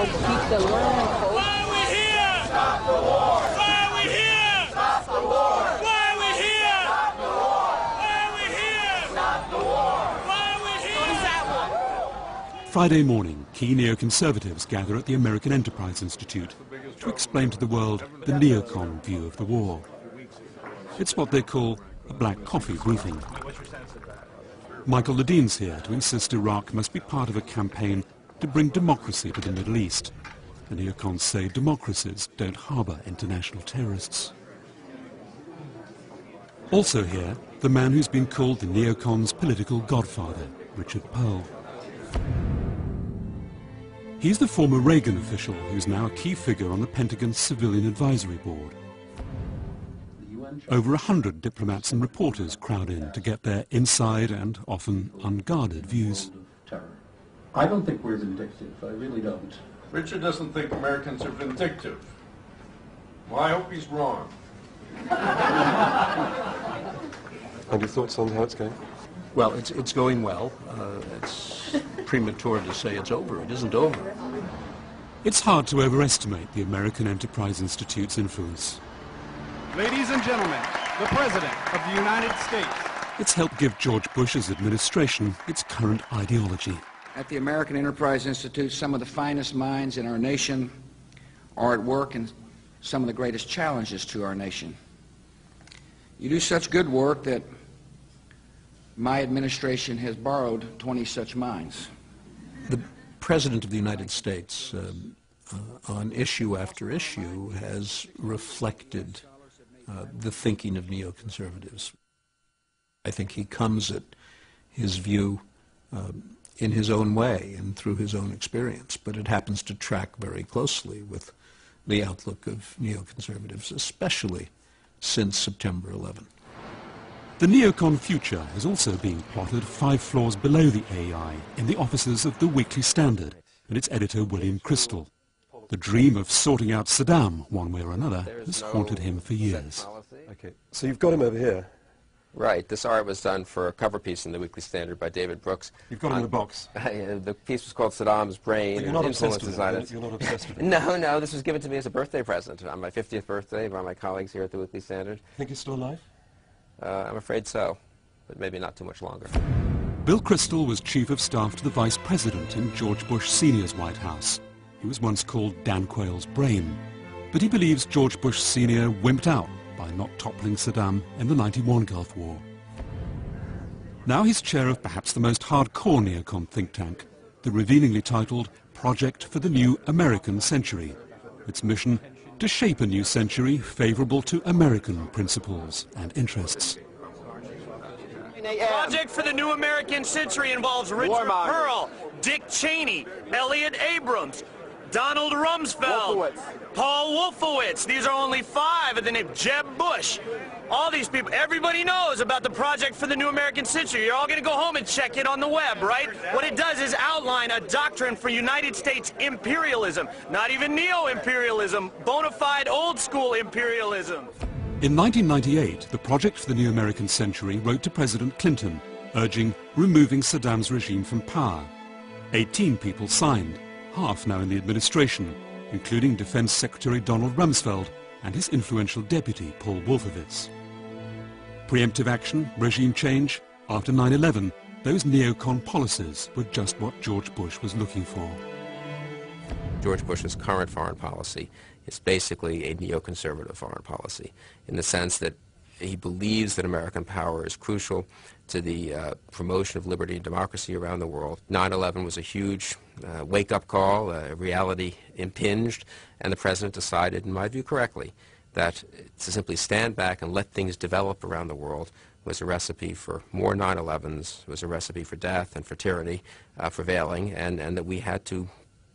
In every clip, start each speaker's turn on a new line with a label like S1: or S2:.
S1: keep the land, folks.
S2: Why are we here? Stop the war! Why are we here? Stop the war! Why are we here? Stop the war! Why are we here? Stop the war! Why are we here? What is that one?
S3: Friday morning, key neoconservatives gather at the American Enterprise Institute to explain to the world the neocon view of the war. It's what they call a black coffee briefing. Michael Ledine's here to insist Iraq must be part of a campaign to bring democracy to the Middle East. The neocons say democracies don't harbour international terrorists. Also here, the man who's been called the neocons' political godfather, Richard Perle. He's the former Reagan official who's now a key figure on the Pentagon's Civilian Advisory Board. Over 100 diplomats and reporters crowd in to get their inside and often unguarded views.
S4: I don't think we're vindictive. I really don't.
S5: Richard doesn't think Americans are vindictive. Well, I hope he's wrong.
S6: And your thoughts on how it's going?
S4: Well, it's going well. It's premature to say it's over. It isn't over.
S3: It's hard to overestimate the American Enterprise Institute's influence.
S7: Ladies and gentlemen, the President of the United States.
S3: It's helped give George Bush's administration its current ideology.
S8: At the American Enterprise Institute, some of the finest minds in our nation are at work in some of the greatest challenges to our nation. You do such good work that my administration has borrowed 20 such minds.
S4: The President of the United States, on issue after issue, has reflected the thinking of neoconservatives. I think he comes at his view in his own way and through his own experience, but it happens to track very closely with the outlook of neoconservatives, especially since September 11.
S3: The neocon future is also being plotted 5 floors below the AEI in the offices of the Weekly Standard and its editor William Crystal. The dream of sorting out Saddam one way or another has haunted him for years.
S6: Okay, so you've got him over here.
S9: Right. This art was done for a cover piece in the Weekly Standard by David Brooks.
S6: You've got him in the box.
S9: The piece was called Saddam's Brain.
S6: But you're not obsessed with
S9: it.
S6: You're not obsessed with it.
S9: No, this was given to me as a birthday present on my 50th birthday by my colleagues here at the Weekly Standard.
S6: Think he's still alive?
S9: I'm afraid so, but maybe not too much longer.
S3: Bill Crystal was Chief of Staff to the Vice President in George Bush Sr.'s White House. He was once called Dan Quayle's brain, but he believes George Bush Sr. wimped out by not toppling Saddam in the '91 Gulf War. Now he's chair of perhaps the most hardcore neocon think tank, the revealingly titled Project for the New American Century. Its mission, to shape a new century favourable to American principles and interests.
S2: Project for the New American Century involves Richard Perle, Dick Cheney, Elliott Abrams, Donald Rumsfeld, Paul Wolfowitz. These are only 5 of the name. Jeb Bush. All these people, everybody knows about the Project for the New American Century. You're all going to go home and check it on the web, right? What it does is outline a doctrine for United States imperialism. Not even neo-imperialism, bona fide old-school imperialism.
S3: In 1998, the Project for the New American Century wrote to President Clinton, urging removing Saddam's regime from power. 18 people signed, half now in the administration, including Defense Secretary Donald Rumsfeld and his influential deputy, Paul Wolfowitz. Preemptive action, regime change, after 9/11, those neocon policies were just what George Bush was looking for.
S9: George Bush's current foreign policy is basically a neoconservative foreign policy, in the sense that he believes that American power is crucial to the promotion of liberty and democracy around the world. 9/11 was a huge wake-up call, reality impinged, and the President decided, in my view correctly, that to simply stand back and let things develop around the world was a recipe for more 9/11s, was a recipe for death and for tyranny prevailing, and that we had to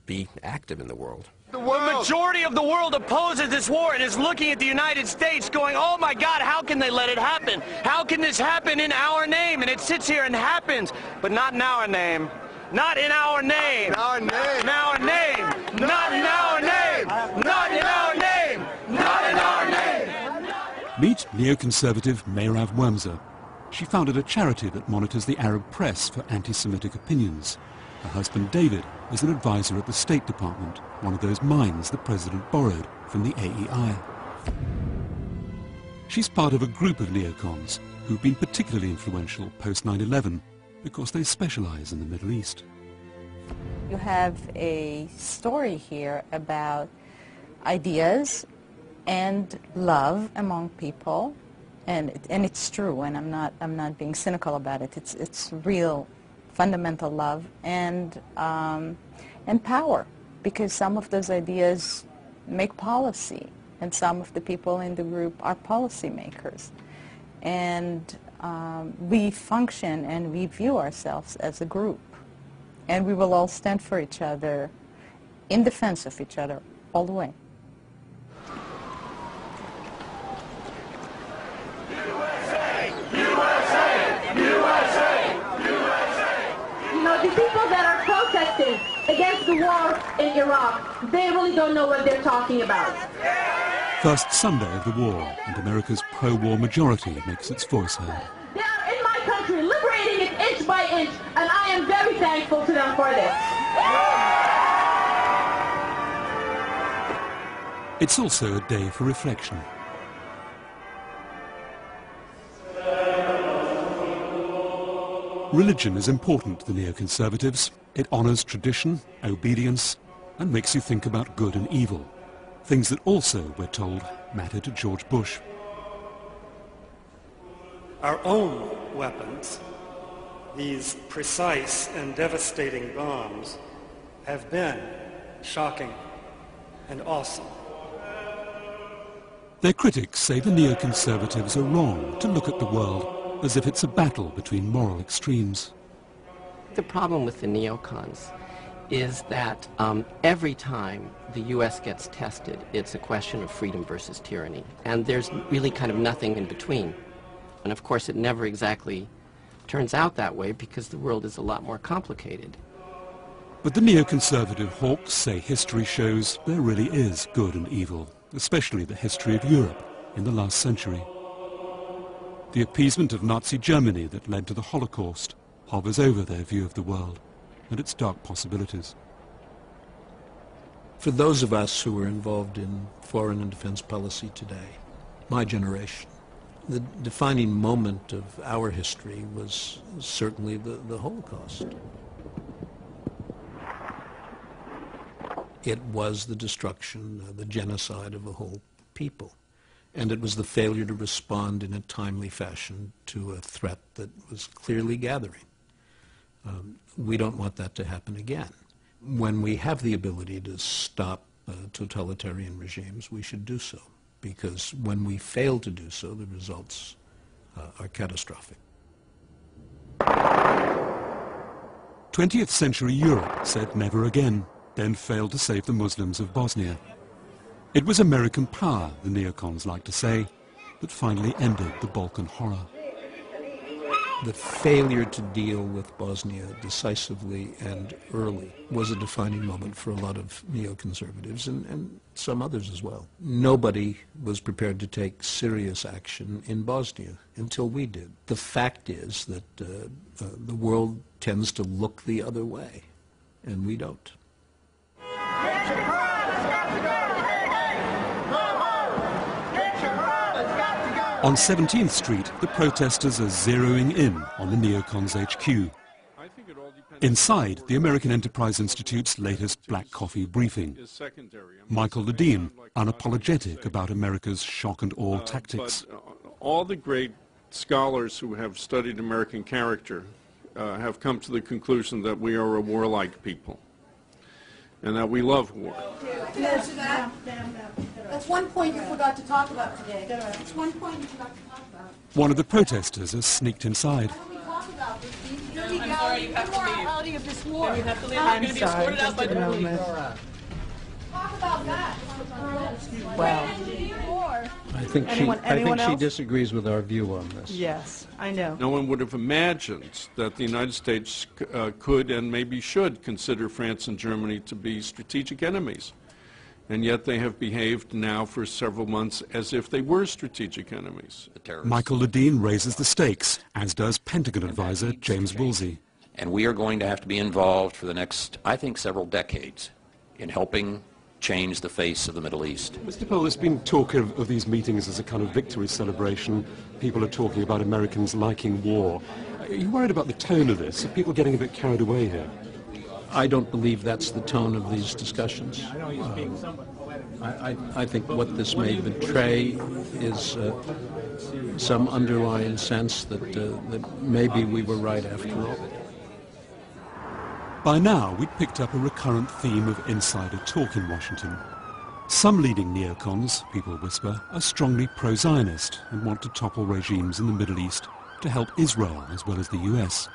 S9: be active in the world.
S2: The majority of the world opposes this war and is looking at the United States going, oh my God, how can they let it happen? How can this happen in our name? And it sits here and happens, but not in our name. Not in our name. Not in our name. Not in our name. Not in our name. Not in our name.
S3: Meet neoconservative Mehrav Wamser. She founded a charity that monitors the Arab press for anti-Semitic opinions. Her husband David is an advisor at the State Department, one of those mines the president borrowed from the AEI. She's part of a group of neocons who've been particularly influential post 9/11 because they specialize in the Middle East.
S1: You have a story here about ideas and love among people, and it's true, and I'm not being cynical about it. It's real, fundamental love and power, because some of those ideas make policy, and some of the people in the group are policymakers, and we function and we view ourselves as a group, and we will all stand for each other in defense of each other all the way.
S10: The people that are protesting against the war in Iraq, they really don't know what they're talking about.
S3: First Sunday of the war, and America's pro-war majority makes its voice heard.
S10: They are in my country, liberating it inch by inch, and I am very thankful to them for this.
S3: It's also a day for reflection. Religion is important to the neoconservatives. It honors tradition, obedience, and makes you think about good and evil. Things that also, we're told, matter to George Bush.
S11: Our own weapons, these precise and devastating bombs, have been shocking and awesome.
S3: Their critics say the neoconservatives are wrong to look at the world as if it's a battle between moral extremes.
S12: The problem with the neocons is that every time the U.S. gets tested, it's a question of freedom versus tyranny. And there's really kind of nothing in between. And of course, it never exactly turns out that way because the world is a lot more complicated.
S3: But the neoconservative hawks say history shows there really is good and evil, especially the history of Europe in the last century. The appeasement of Nazi Germany that led to the Holocaust hovers over their view of the world and its dark possibilities.
S4: For those of us who are involved in foreign and defense policy today, my generation, the defining moment of our history was certainly the Holocaust. It was the destruction, the genocide of a whole people. And it was the failure to respond in a timely fashion to a threat that was clearly gathering. We don't want that to happen again. When we have the ability to stop totalitarian regimes, we should do so, because when we fail to do so, the results are catastrophic.
S3: 20th century Europe said never again, then failed to save the Muslims of Bosnia. It was American power, the neocons like to say, that finally ended the Balkan horror.
S4: The failure to deal with Bosnia decisively and early was a defining moment for a lot of neoconservatives and some others as well. Nobody was prepared to take serious action in Bosnia until we did. The fact is that the world tends to look the other way, and we don't.
S3: On 17th Street, the protesters are zeroing in on the neocons HQ. Inside, the American Enterprise Institute's latest black coffee briefing. Michael Ledeen, unapologetic about America's shock and awe tactics.
S5: But all the great scholars who have studied American character have come to the conclusion that we are a warlike people and that we love war.
S10: That's one point you forgot to talk about today. That's one point you forgot to talk about.
S3: One of the protesters has sneaked inside.
S10: I'm sorry, you have to leave. Of this war.
S12: You have to leave. You're going to be escorted out by the police.
S10: Talk about that.
S1: Well,
S6: I think she disagrees with our view on this.
S13: Yes, I know.
S5: No one would have imagined that the United States could and maybe should consider France and Germany to be strategic enemies. And yet they have behaved now for several months as if they were strategic enemies.
S3: Michael Ledeen raises the stakes, as does Pentagon advisor James Woolsey.
S13: And we are going to have to be involved for the next, I think, several decades in helping change the face of the Middle East.
S3: Mr. Pohl, there's been talk of these meetings as a kind of victory celebration. People are talking about Americans liking war. Are you worried about the tone of this? Are people getting a bit carried away here?
S4: I don't believe that's the tone of these discussions. I think what this may betray is some underlying sense that maybe we were right after all.
S3: By now, we'd picked up a recurrent theme of insider talk in Washington. Some leading neocons, people whisper, are strongly pro-Zionist and want to topple regimes in the Middle East to help Israel as well as the US.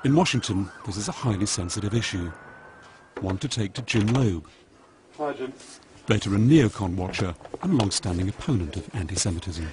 S3: In Washington, this is a highly sensitive issue, one to take to Jim Loeb, veteran neocon watcher and long-standing opponent of anti-Semitism.